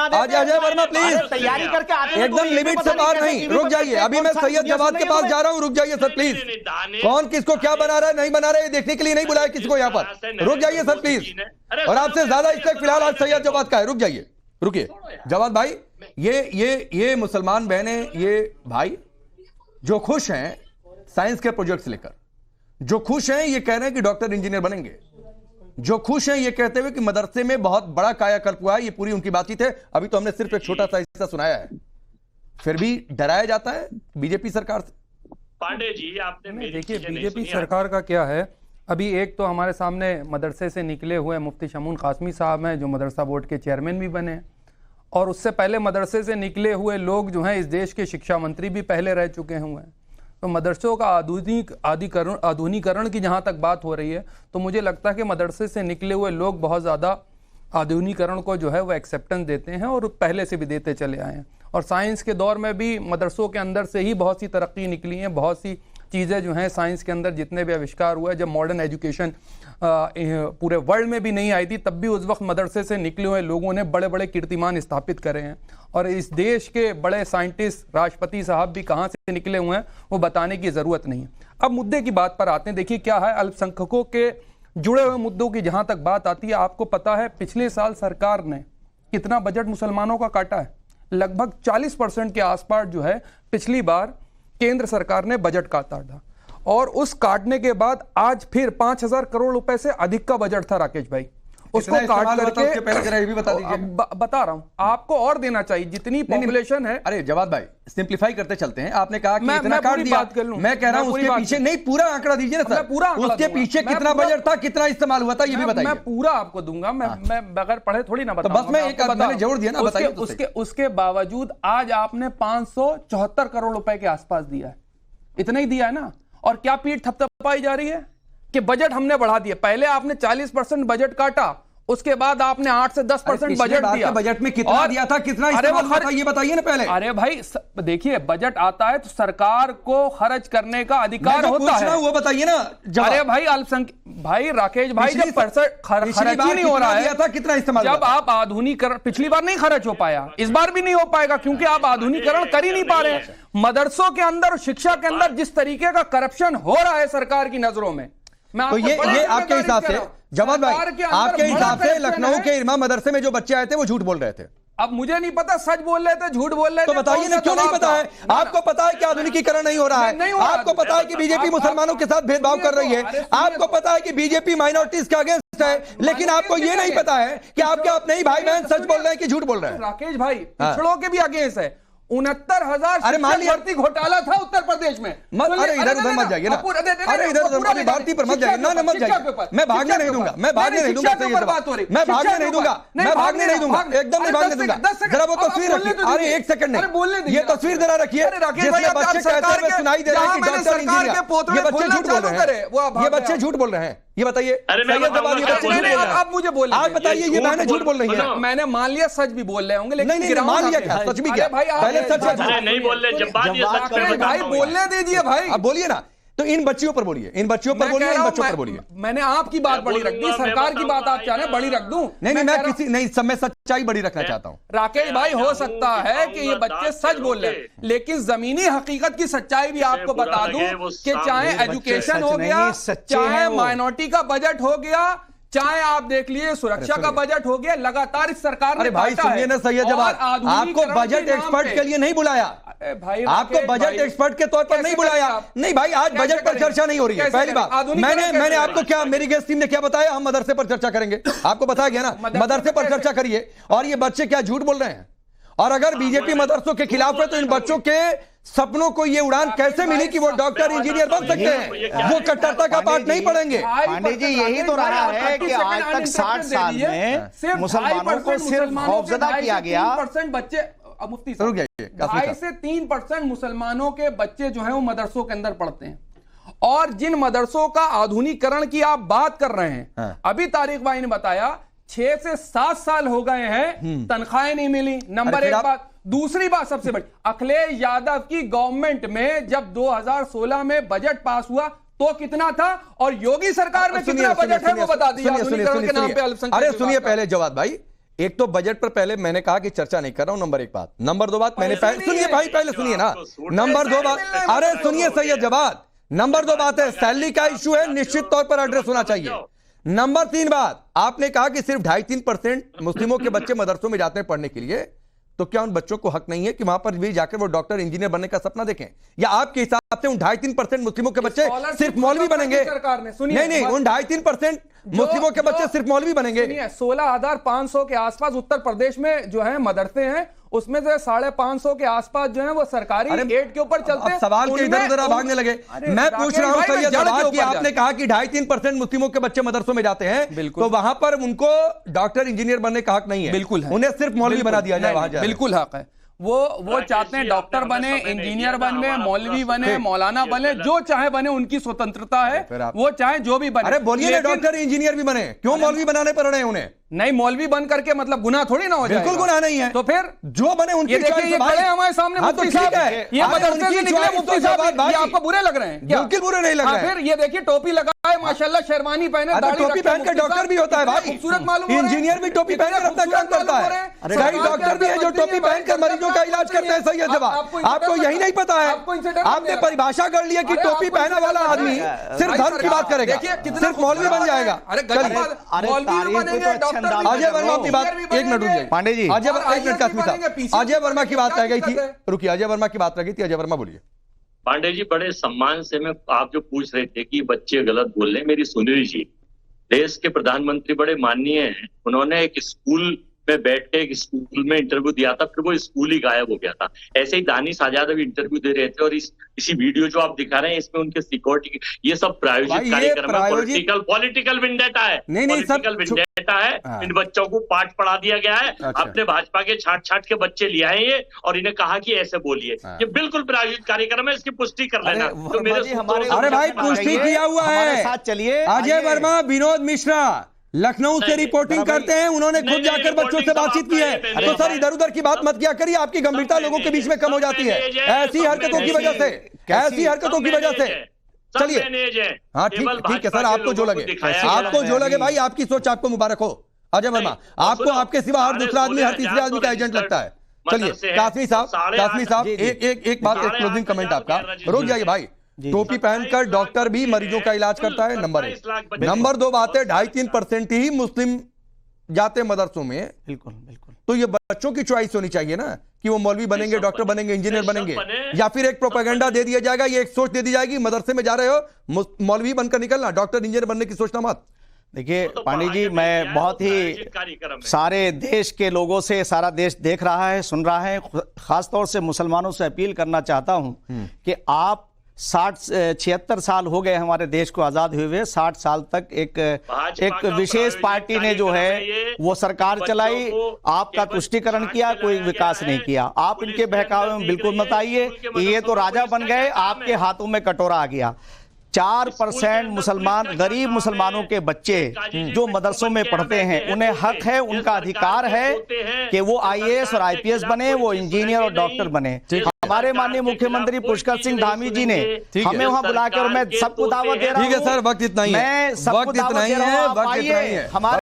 बना देते हैं। अजय वर्मा प्लीज तैयारी करके आते हैं, एकदम लिमिट से बाहर नहीं, रुक जाइए। अभी मैं सैयद जवाद के पास जा रहा हूं, रुक जाइए सर प्लीज। कौन किसको क्या बना रहा है नहीं बना रहा है देखने के लिए नहीं बुलाया किसी को यहाँ पर, रुक जाइए सर प्लीज। और आपसे ज्यादा स्टेक फिलहाल आज सैयद जवाद का है, रुक जाइए, रुकिए जवाद भाई। ये मुसलमान बहने, ये भाई जो खुश हैं साइंस के प्रोजेक्ट्स लेकर, जो खुश हैं ये कह रहे हैं कि डॉक्टर इंजीनियर बनेंगे, जो खुश हैं ये कहते हुए कि मदरसे में बहुत बड़ा कायाकल्प हुआ है, ये पूरी उनकी बातचीत है। अभी तो हमने सिर्फ एक छोटा सा हिस्सा सुनाया है, फिर भी डराया जाता है बीजेपी सरकार से। पांडे जी आपने देखिए बीजेपी सरकार का क्या है, अभी एक तो हमारे सामने मदरसे से निकले हुए मुफ्ती शमून कासमी साहब हैं जो मदरसा बोर्ड के चेयरमैन भी बने, और उससे पहले मदरसे से निकले हुए लोग जो हैं इस देश के शिक्षा मंत्री भी पहले रह चुके हुए हैं। तो मदरसों का आधुनिकीकरण की जहाँ तक बात हो रही है, तो मुझे लगता है कि मदरसे से निकले हुए लोग बहुत ज़्यादा आधुनिकीकरण को जो है वो एक्सेप्टेंस देते हैं और पहले से भी देते चले आए हैं। और साइंस के दौर में भी मदरसों के अंदर से ही बहुत सी तरक्की निकली हैं, बहुत सी चीज़ें जो हैं साइंस के अंदर जितने भी आविष्कार हुए, जब मॉडर्न एजुकेशन पूरे वर्ल्ड में भी नहीं आई थी, तब भी उस वक्त मदरसे से निकले हुए लोगों ने बड़े बड़े कीर्तिमान स्थापित करे हैं। और इस देश के बड़े साइंटिस्ट राष्ट्रपति साहब भी कहाँ से निकले हुए हैं वो बताने की ज़रूरत नहीं है। अब मुद्दे की बात पर आते हैं। देखिए क्या है, अल्पसंख्यकों के जुड़े हुए मुद्दों की जहाँ तक बात आती है, आपको पता है पिछले साल सरकार ने कितना बजट मुसलमानों का काटा है? लगभग 40% के आसपास जो है पिछली बार केंद्र सरकार ने बजट काटा था, और उस काटने के बाद आज फिर 5,000 करोड़ रुपए से अधिक का बजट था राकेश भाई, उसको काट करके पहले भी बता दीजिए। बता रहा हूं आपको, और देना चाहिए जितनी पॉपुलेशन है। अरे जवाद भाई सिंप्लीफाई करते चलते हैं, आपने कहा कि इतना काट पूरी दिया, बात कर लूं। मैं कह रहा हूं उसके पीछे नहीं, पूरा आंकड़ा दीजिए ना सर, पूरा उसके पीछे कितना बजट था, कितना इस्तेमाल हुआ था, ये भी बताइए। मैं पूरा आपको दूंगा, मैं बगैर पढ़े थोड़ी ना बताऊंगा। बस मैं एक मैंने जोड़ दिया ना, बताइए। उसके बावजूद आज आपने 574 करोड़ रुपए के आसपास दिया है, इतना ही दिया है ना। और क्या पीठ थपथपाई जा रही है कि बजट हमने बढ़ा दिया? पहले आपने 40% बजट काटा, उसके बाद आपने 8 से 10% बजट दिया। बजट में कितना दिया था, कितना इस्तेमाल हुआ था, ये बताइए ना पहले। अरे भाई देखिए, बजट आता है तो सरकार को खर्च करने का अधिकार होता है, वो बताइए ना। अरे भाई अल्पसंख्यक भाई राकेश भाई, जब खर्च ही नहीं हो रहा है था, कितना इस्तेमाल, जब आप आधुनिकीकरण, पिछली बार नहीं खर्च हो पाया, इस बार भी नहीं हो पाएगा क्योंकि आप आधुनिकीकरण कर ही नहीं पा रहे हैं। मदरसों के अंदर और शिक्षा के अंदर जिस तरीके का करप्शन हो रहा है सरकार की नजरों में, तो ये आपके हिसाब से जवाद भाई, आपके हिसाब से लखनऊ के इरमा मदरसे में जो बच्चे आए थे वो झूठ बोल रहे थे? अब मुझे नहीं पता सच बोल रहे थे झूठ बोल रहे थे, तो बताइए ना, क्यों नहीं पता है? आपको पता है कि आधुनिकीकरण नहीं हो रहा है, आपको पता है कि बीजेपी मुसलमानों के साथ भेदभाव कर रही है, आपको पता है कि बीजेपी माइनॉरिटीज के अगेंस्ट है, लेकिन आपको ये नहीं पता है कि आपके अपने ही भाई बहन सच बोल रहे हैं कि झूठ बोल रहे हैं। राकेश भाई पिछड़ों के भी अगेंस्ट है, 69,000 भर्ती घोटाला था उत्तर प्रदेश में। अरे इधर उधर मत जाइए ना, अरे इधर उधर भारतीय पर मत जाइए ना, मत जाइए। मैं भागने नहीं दूंगा, मैं भागने नहीं दूंगा, मैं भागने नहीं दूंगा, मैं भागने नहीं दूंगा, एकदम नहीं भागने दूंगा। जरा वो तस्वीर रखिए, अरे एक सेकंड नहीं, ये तस्वीर जरा रखिए जिसमें बच्चे कहते हुए सुनाई दे रहे हैं कि डॉक्टर इंजीनियर, ये बच्चे झूठ बोल रहे हैं, ये बच्चे झूठ बोल रहे हैं, ये बताइए। आप मुझे बोल, आप बताइए ये बहनें झूठ बोल रही है। मैंने मान लिया सच भी बोल रहे होंगे, लेकिन नहीं मान लिया क्या, सच भी क्या? पहले सच नहीं बोल रहे, जब बात ये सच करने भाई बोलने दीजिए भाई, अब बोलिए ना। तो इन बच्चियों पर बोलिए, इन बच्चियों पर बोलिए, इन बच्चों पर बोलिए। मैंने आपकी बात बड़ी रख दी, सरकार की बात आप चाह रहे हैं बड़ी रख दूं? नहीं, मैं किसी नहीं, सब मैं सच्चाई बड़ी रखना चाहता हूं। राकेश भाई हो सकता है कि ये बच्चे सच बोल रहे हैं, लेकिन जमीनी हकीकत की सच्चाई भी आपको बता दूं कि चाहे एजुकेशन हो गया, चाहे माइनॉरिटी का बजट हो गया, चाहे आप देख लिए सुरक्षा का बजट हो गया, लगातार इस सरकार ने भाई सुनिए ना सैयद जवाद, आपको बजट एक्सपर्ट के लिए नहीं बुलाया भाई, आपको बजट एक्सपर्ट के तौर पर नहीं बुलाया। नहीं भाई, आज बजट पर चर्चा नहीं हो रही है। पहली बात, मैंने आपको क्या, मेरी गेस्ट टीम ने क्या बताया, हम मदरसे पर चर्चा करेंगे, आपको बताया गया ना, मदरसे पर चर्चा करिए। और ये बच्चे क्या झूठ बोल रहे हैं? और अगर बीजेपी मदरसों के खिलाफ है तो इन बच्चों के सपनों को ये उड़ान कैसे मिली कि वो डॉक्टर इंजीनियर बन सकते हैं? वो कट्टरता का पाठ नहीं पढ़ेंगे। पांडे जी यही तो रहा है कि आज तक 60 साल में मुसलमानों को सिर्फ खौफजदा किया गया। बच्चे मुफ्ती 2 से 3% मुसलमानों के बच्चे जो हैं वो मदरसों के अंदर पढ़ते हैं। और जिन मदरसों का आधुनिकीकरण की आप बात कर रहे हैं, अभी तारिक भाई ने बताया 6 से 7 साल हो गए हैं, तनख्वाहें नहीं मिली। नंबर एक बात। दूसरी बात सबसे बड़ी, अखिलेश यादव की गवर्नमेंट में जब 2016 में बजट पास हुआ तो कितना था, और योगी सरकार में कितना बजट है वो बता दीजिए। अरे सुनिए पहले जवाद भाई, एक तो बजट पर पहले मैंने कहा कि चर्चा नहीं कर रहा हूं, नंबर एक बात। नंबर दो बात, मैंने सुनिए भाई, पहले सुनिए ना। नंबर दो बात, अरे सुनिए सैयद जवाद, नंबर दो बात है सैलरी का इश्यू है, निश्चित तौर पर एड्रेस होना चाहिए। नंबर तीन बात, आपने कहा कि सिर्फ 2.5-3% मुस्लिमों के बच्चे मदरसों में जाते हैं पढ़ने के लिए, तो क्या उन बच्चों को हक नहीं है कि वहां पर भी जाकर वो डॉक्टर इंजीनियर बनने का सपना देखें? या आपके हिसाब से उन 2.5-3% मुस्लिमों के बच्चे सिर्फ मौलवी बनेंगे? नहीं, उन 2.5-3% मुस्लिमों के बच्चे सिर्फ मौलवी बनेंगे? 16,500 के आसपास उत्तर प्रदेश में जो है मदरसे हैं, उसमें से 550 के आसपास जो है वो सरकारी एड के ऊपर चलते हैं। सवाल के इधर उधर भागने लगे। मैं पूछ रहा हूं सैयद जवाद कि आपने कहा कि 2.5-3% मुस्लिमों के बच्चे मदरसों में जाते हैं, तो वहां पर उनको डॉक्टर इंजीनियर बनने का हक नहीं है? बिल्कुल है, उन्हें सिर्फ मौलवी बना दिया जाए वहां जाए। बिल्कुल हक है। वो चाहते हैं डॉक्टर बने, इंजीनियर बने, मौलवी बने, मौलाना बने, जो चाहे बने, उनकी स्वतंत्रता है, वो चाहे जो भी बने। अरे बोलिए ना, डॉक्टर इंजीनियर भी बने, क्यों मौलवी बनाने पड़ रहे हैं उन्हें? नहीं, मौलवी बन करके मतलब गुनाह थोड़ी ना हो जाए। बिल्कुल गुनाह नहीं है। तो फिर जो बने उनकी चॉइस है भाई। हमारे सामने मुफ्ती साहब है, ये मदरसे से निकले मुफ्ती साहब, ये आपको बुरे लग रहे हैं? बिल्कुल बुरे नहीं लग रहे हैं। फिर ये देखिए टोपी लगाए, माशाल्लाह, शेरवानी पहने, टोपी पहन के डॉक्टर भी होता है भाई, खूबसूरत मालूम, इंजीनियर भी टोपी पहनकर अपना काम करता है। कई डॉक्टर भी है जो टोपी पहनकर मरीजों का इलाज करते हैं। सैयद जवाद, आपको यही नहीं पता है? आपने परिभाषा कर लिया कि टोपी पहने वाला आदमी सिर्फ धर्म की बात करेगा, सिर्फ मौलवी बन जाएगा। अजय वर्मा की बात, एक मिनट रुकिए पांडे जी, एक मिनट कासमी साहब, अजय वर्मा की बात रह गई थी, रुकिए, अजय वर्मा की बात रह गई थी, अजय वर्मा बोलिए। पांडे जी, बड़े सम्मान से मैं, आप जो पूछ रहे थे कि बच्चे गलत बोल रहे हैं, मेरी सुनील जी देश के प्रधानमंत्री बड़े माननीय हैं, उन्होंने एक स्कूल में बैठ के एक स्कूल में इंटरव्यू दिया था, फिर वो स्कूल ही गायब हो गया था। ऐसे ही दानिश आजाद भी इंटरव्यू दे रहे थे, और इसी वीडियो जो आप दिखा रहे हैं इसमें उनके सिक्योरिटी, ये सब प्रायोजित कार्यक्रम है, पॉलिटिकल विंडेटा है, पॉलिटिकल विंडेटा है। इन बच्चों को पाठ पढ़ा दिया गया है, अपने भाजपा के छाट के बच्चे ले आए ये, और इन्हें कहा कि ऐसे बोलिए। ये बिल्कुल प्रायोजित कार्यक्रम है, इसकी पुष्टि कर लेना। तो मेरे अरे भाई, पुष्टि किया हुआ है, साथ चलिए। अजय वर्मा, विनोद मिश्रा लखनऊ से रिपोर्टिंग करते हैं, उन्होंने खुद जाकर बच्चों से बातचीत की है। तो सर इधर उधर की बात मत किया करिए, आपकी गंभीरता लोगों के बीच में कम हो जाती है ऐसी हरकतों की वजह से, ऐसी हरकतों की वजह से। चलिए, हाँ ठीक है सर, आपको जो लगे, आपको जो लगे भाई, आपकी सोच आपको मुबारक हो। अजय वर्मा, आपको आपके सिवा हर दूसरा आदमी, हर तीसरे आदमी का एजेंट लगता है। चलिए कासमी साहब, एक बात, एक क्लोजिंग कमेंट आपका, रुक जाइए भाई। टोपी पहनकर डॉक्टर भी मरीजों का इलाज करता है, नंबर एक। नंबर दो बात है, 2.5-3% ही मुस्लिम जाते मदरसों में। बिल्कुल। तो ये बच्चों की चॉइस होनी चाहिए ना, कि वो मौलवी बनेंगे, डॉक्टर बनेंगे, इंजीनियर बनेंगे, या फिर एक प्रोपेगेंडा दे दिया जाएगा, ये एक सोच दे दी जाएगी, मदरसे में जा रहे हो मौलवी बनकर निकलना, डॉक्टर इंजीनियर बनने की सोचना मत। देखिए पांडे जी, मैं बहुत ही सारे देश के लोगों से, सारा देश देख रहा है, सुन रहा है, खासतौर से मुसलमानों से अपील करना चाहता हूं कि आप 76 साल हो गए हमारे देश को आजाद हुए, 60 साल तक एक विशेष पार्टी ने जो है वो सरकार चलाई, आपका तुष्टीकरण किया, कोई विकास नहीं किया। आप इनके बहकावे में बिल्कुल मत आइए, ये तो राजा बन गए, आपके हाथों में कटोरा आ गया। 4% मुसलमान, गरीब मुसलमानों के बच्चे जो मदरसों में पढ़ते हैं, उन्हें हक है, उनका अधिकार है कि वो IAS और IPS बने, वो इंजीनियर और डॉक्टर बने। हमारे माननीय मुख्यमंत्री पुष्कर सिंह धामी जी ने हमें वहां बुलाकर, मैं सबको दावत दे रहा हूं। ठीक है सर, वक्त इतना ही है, मैं सबको दावत दे रहा हूं, आप आइए, हमारे